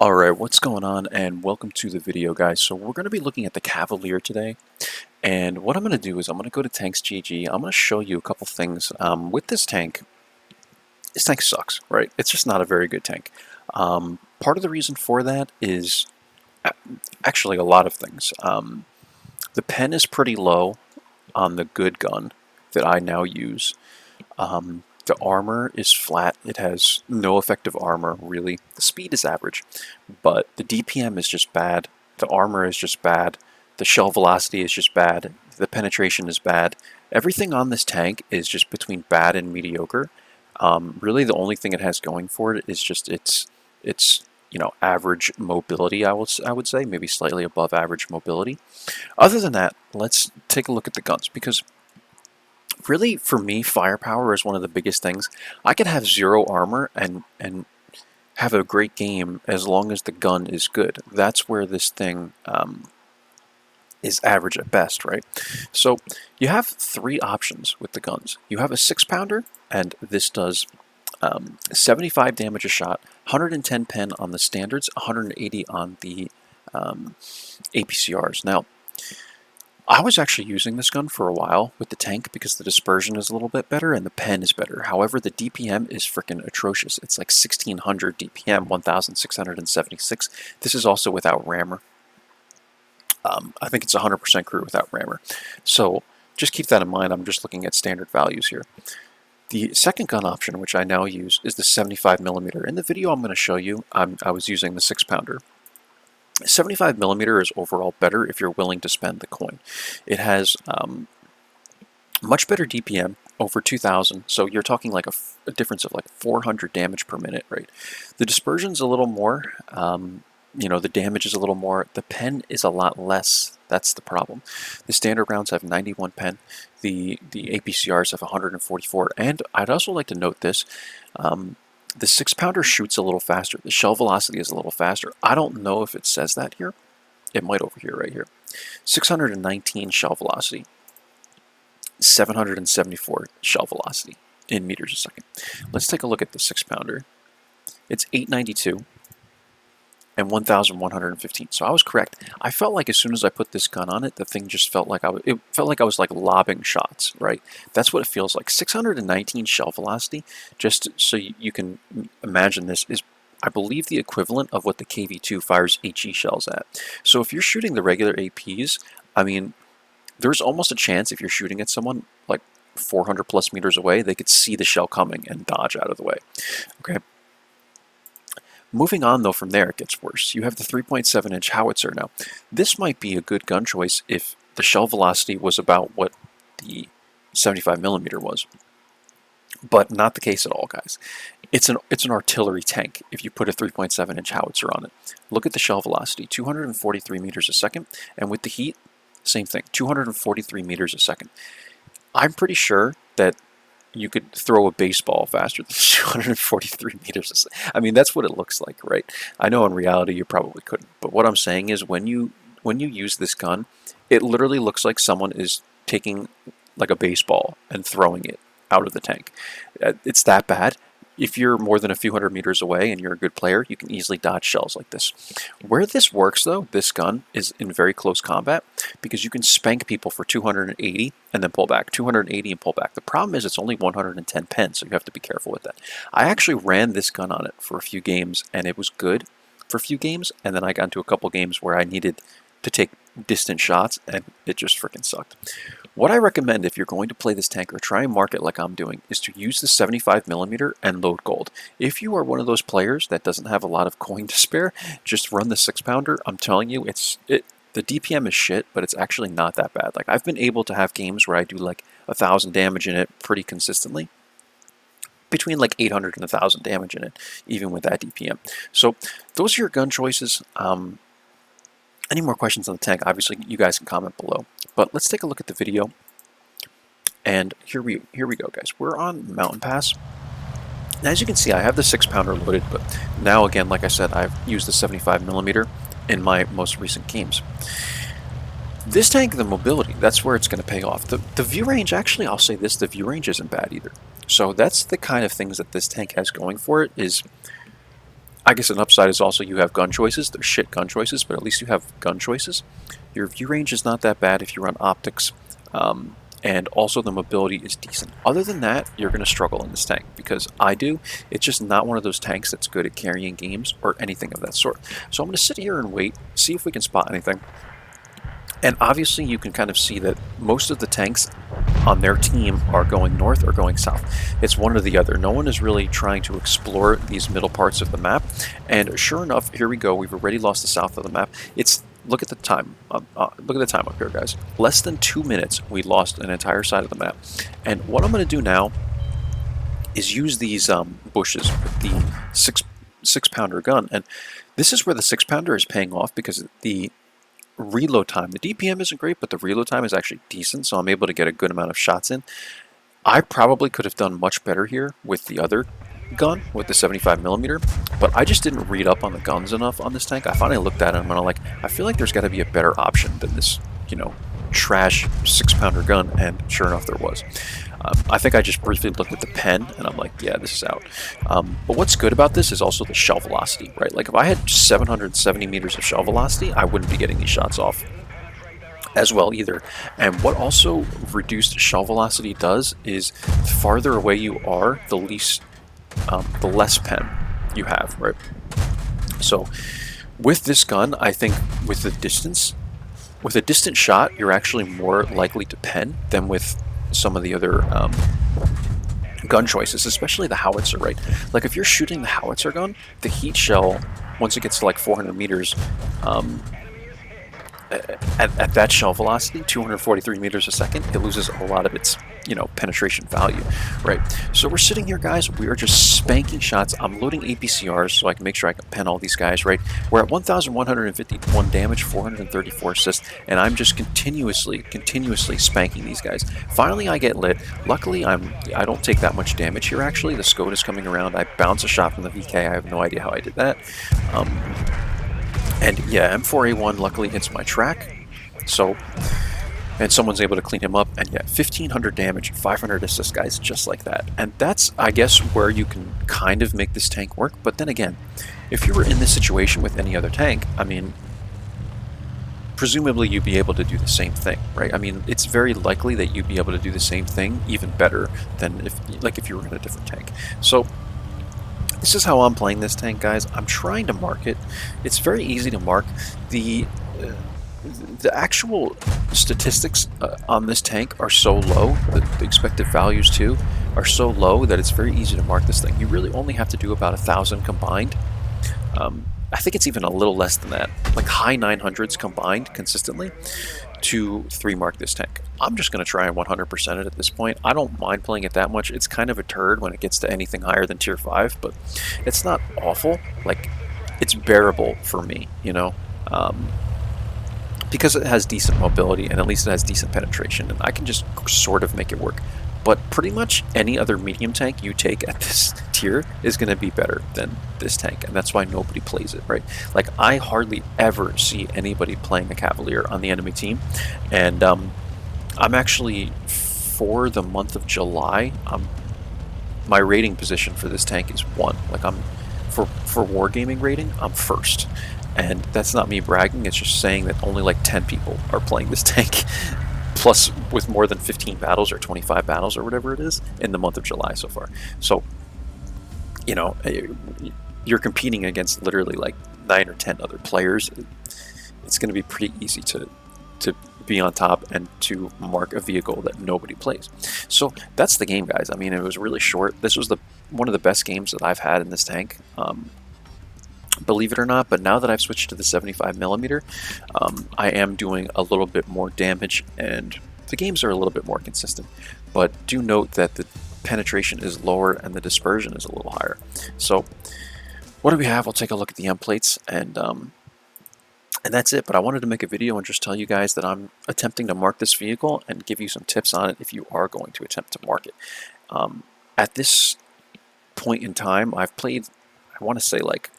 Alright, what's going on, and welcome to the video, guys. So we're going to be looking at the Cavalier today, and what I'm going to do is I'm going to go to Tanks GG. I'm going to show you a couple things with this tank. This tank sucks, right? It's just not a very good tank. Part of the reason for that is actually a lot of things. The pen is pretty low on the good gun that I now use. The armor is flat. It has no effective armor, really. The speed is average, but the DPM is just bad. The armor is just bad. The shell velocity is just bad. The penetration is bad. Everything on this tank is just between bad and mediocre. Really, the only thing it has going for it is just its average mobility. I would say maybe slightly above average mobility. Other than that, let's take a look at the guns, because really, for me, firepower is one of the biggest things. I can have 0 armor and have a great game as long as the gun is good. That's where this thing is average at best, right? So you have 3 options with the guns. You have a 6-pounder, and this does 75 damage a shot, 110 pen on the standards, 180 on the APCRs. Now, I was actually using this gun for a while with the tank because the dispersion is a little bit better and the pen is better. However, the DPM is freaking atrocious. It's like 1600 DPM, 1676. This is also without rammer. I think it's 100% crew without rammer. So just keep that in mind. I'm just looking at standard values here. The second gun option, which I now use, is the 75mm. In the video I'm going to show you, I was using the 6-pounder. 75mm is overall better if you're willing to spend the coin. It has much better DPM, over 2000, so you're talking like a difference of like 400 damage per minute, right? The dispersion's a little more, the damage is a little more, the pen is a lot less. That's the problem. The standard rounds have 91 pen, the APCRs have 144, and I'd also like to note this, the 6-pounder shoots a little faster. The shell velocity is a little faster. I don't know if it says that here. It might over here, right here. 619 shell velocity. 774 shell velocity in meters a second. Let's take a look at the 6-pounder. It's 892 and 1115. So I was correct. I felt like as soon as I put this gun on it, the thing just felt like it felt like I was like lobbing shots, right? That's what it feels like. 619 shell velocity, just so you can imagine, this is, I believe, the equivalent of what the KV-2 fires HE shells at. So if you're shooting the regular APs, I mean, there's almost a chance if you're shooting at someone like 400 plus meters away, they could see the shell coming and dodge out of the way. Okay. Moving on, though, from there, it gets worse. You have the 3.7-inch Howitzer now. This might be a good gun choice if the shell velocity was about what the 75mm was, but not the case at all, guys. It's an artillery tank if you put a 3.7-inch Howitzer on it. Look at the shell velocity, 243 meters a second, and with the heat, same thing, 243 meters a second. I'm pretty sure that you could throw a baseball faster than 243 meters. I mean, that's what it looks like, right? I know in reality you probably couldn't, but what I'm saying is when you use this gun, it literally looks like someone is taking like a baseball and throwing it out of the tank. It's that bad. If you're more than a few hundred meters away and you're a good player, you can easily dodge shells like this. Where this works, though, this gun is in very close combat, because you can spank people for 280 and then pull back, 280 and pull back. The problem is it's only 110 pen, so you have to be careful with that. I actually ran this gun on it for a few games, and it was good for a few games, and then I got into a couple games where I needed to take distant shots, and it just freaking sucked. What I recommend if you're going to play this tank or try and mark it like I'm doing is to use the 75mm and load gold. If you are one of those players that doesn't have a lot of coin to spare, just run the 6-pounder. I'm telling you, the DPM is shit, but it's actually not that bad. Like, I've been able to have games where I do like 1,000 damage in it pretty consistently. Between like 800 and 1,000 damage in it, even with that DPM. So those are your gun choices. Any more questions on the tank, obviously you guys can comment below. But let's take a look at the video. And here we go, guys. We're on Mountain Pass. And as you can see, I have the 6-pounder loaded, but now again, like I said, I've used the 75mm in my most recent games. This tank, the mobility, that's where it's going to pay off. The view range, actually, I'll say this, the view range isn't bad either. So that's the kind of things that this tank has going for it, is I guess an upside is also you have gun choices. They're shit gun choices, but at least you have gun choices. Your view range is not that bad if you run optics, and also the mobility is decent. Other than that, you're going to struggle in this tank, because I do. It's just not one of those tanks that's good at carrying games or anything of that sort. So I'm going to sit here and wait, see if we can spot anything. And obviously you can kind of see that most of the tanks on their team are going north or going south. It's one or the other. No one is really trying to explore these middle parts of the map. And sure enough, here we go. We've already lost the south of the map. Look at the time. Look at the time up here, guys. Less than 2 minutes, we lost an entire side of the map. And what I'm going to do now is use these bushes with the six-pounder gun. And this is where the 6-pounder is paying off, because the reload time, the DPM isn't great, but the reload time is actually decent, so I'm able to get a good amount of shots in. I probably could have done much better here with the other gun, with the 75mm, but I just didn't read up on the guns enough on this tank. I finally looked at it and I'm like, I feel like there's got to be a better option than this, you know, trash 6-pounder gun, and sure enough there was. I think I just briefly looked at the pen and I'm like, yeah, this is out. But what's good about this is also the shell velocity, right? Like if I had 770 meters of shell velocity, I wouldn't be getting these shots off as well either. And what also reduced shell velocity does is the farther away you are, the less pen you have, right? So with this gun, I think with a distant shot, you're actually more likely to pen than with some of the other gun choices, especially the howitzer, right? Like if you're shooting the howitzer gun, the heat shell, once it gets to like 400 meters, at that shell velocity, 243 meters a second, it loses a lot of its, you know, penetration value, right? So we're sitting here, guys, we are just spanking shots. I'm loading APCRs so I can make sure I can pen all these guys, right? We're at 1,151 damage, 434 assists, and I'm just continuously spanking these guys. Finally, I get lit. Luckily, I don't take that much damage here, actually. The SCOT is coming around. I bounce a shot from the VK. I have no idea how I did that. And yeah, M4A1 luckily hits my track, so, and someone's able to clean him up, and yeah, 1,500 damage, 500 assist, guys, just like that. And that's, I guess, where you can kind of make this tank work. But then again, if you were in this situation with any other tank, I mean, presumably you'd be able to do the same thing, right? I mean, it's very likely that you'd be able to do the same thing, even better than if you were in a different tank. So this is how I'm playing this tank, guys. I'm trying to mark it. It's very easy to mark. The actual statistics on this tank are so low, the expected values too are so low that it's very easy to mark this thing. You really only have to do about 1,000 combined. I think it's even a little less than that, like high 900s combined consistently to 3-mark this tank. I'm just going to try and 100% it at this point. I don't mind playing it that much. It's kind of a turd when it gets to anything higher than tier 5, but it's not awful. Like, it's bearable for me, you know, because it has decent mobility and at least it has decent penetration, and I can just sort of make it work. But pretty much any other medium tank you take at this tier is going to be better than this tank, and that's why nobody plays it, right? Like, I hardly ever see anybody playing a Cavalier on the enemy team, and I'm actually, for the month of July, my rating position for this tank is 1. Like, I'm for wargaming rating, I'm 1st. And that's not me bragging, it's just saying that only like 10 people are playing this tank, plus with more than 15 battles or 25 battles or whatever it is in the month of July so far. So, you know, you're competing against literally like 9 or 10 other players. It's going to be pretty easy to be on top and to mark a vehicle that nobody plays. So that's the game, guys. I mean, it was really short. This was one of the best games that I've had in this tank, believe it or not. But now that I've switched to the 75mm, I am doing a little bit more damage, and the games are a little bit more consistent. But do note that the penetration is lower and the dispersion is a little higher. So what do we have? We'll take a look at the M plates, and that's it. But I wanted to make a video and just tell you guys that I'm attempting to mark this vehicle and give you some tips on it if you are going to attempt to mark it. At this point in time, I've played, I want to say, like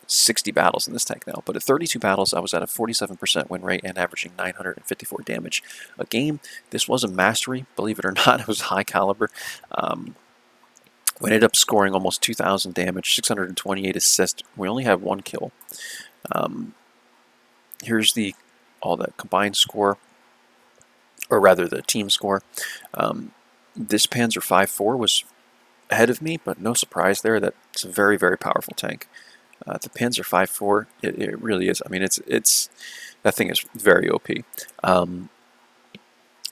60 battles in this tank now, but at 32 battles I was at a 47% win rate and averaging 954 damage a game. This was a mastery, believe it or not. It was high caliber, We ended up scoring almost 2,000 damage, 628 assists. We only had 1 kill. Here's all the combined score, or rather the team score. This Panzer 5.4 was ahead of me, but no surprise there. That's a very, very powerful tank. The Panzer 5.4, it really is. I mean, it's that thing is very OP.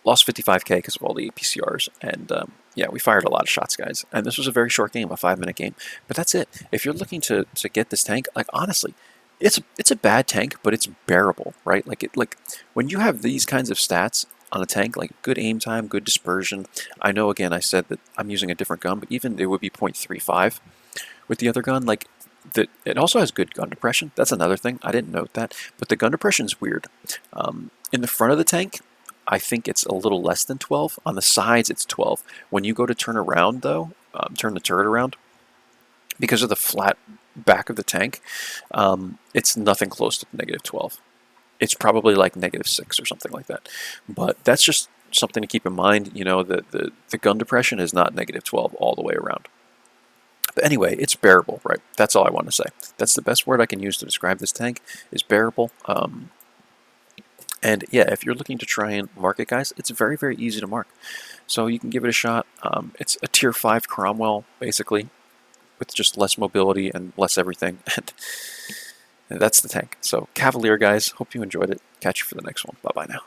Lost 55k because of all the APCRs, and yeah, we fired a lot of shots, guys. And this was a very short game, a 5-minute game. But that's it. If you're looking to get this tank, like honestly, it's a bad tank, but it's bearable, right? Like when you have these kinds of stats on a tank, like good aim time, good dispersion. I know, again, I said that I'm using a different gun, but even it would be 0.35 with the other gun. Like it also has good gun depression. That's another thing. I didn't note that, but the gun depression is weird. In the front of the tank, I think it's a little less than 12. On the sides, it's 12. When you go to turn around, though, turn the turret around, because of the flat back of the tank, it's nothing close to -12. It's probably like -6 or something like that. But that's just something to keep in mind. You know, the gun depression is not -12 all the way around. But anyway, it's bearable, right? That's all I want to say. That's the best word I can use to describe this tank, is bearable. And yeah, if you're looking to try and mark it, guys, it's very, very easy to mark. So you can give it a shot. It's a tier 5 Cromwell, basically, with just less mobility and less everything. And that's the tank. So Cavalier, guys, hope you enjoyed it. Catch you for the next one. Bye-bye now.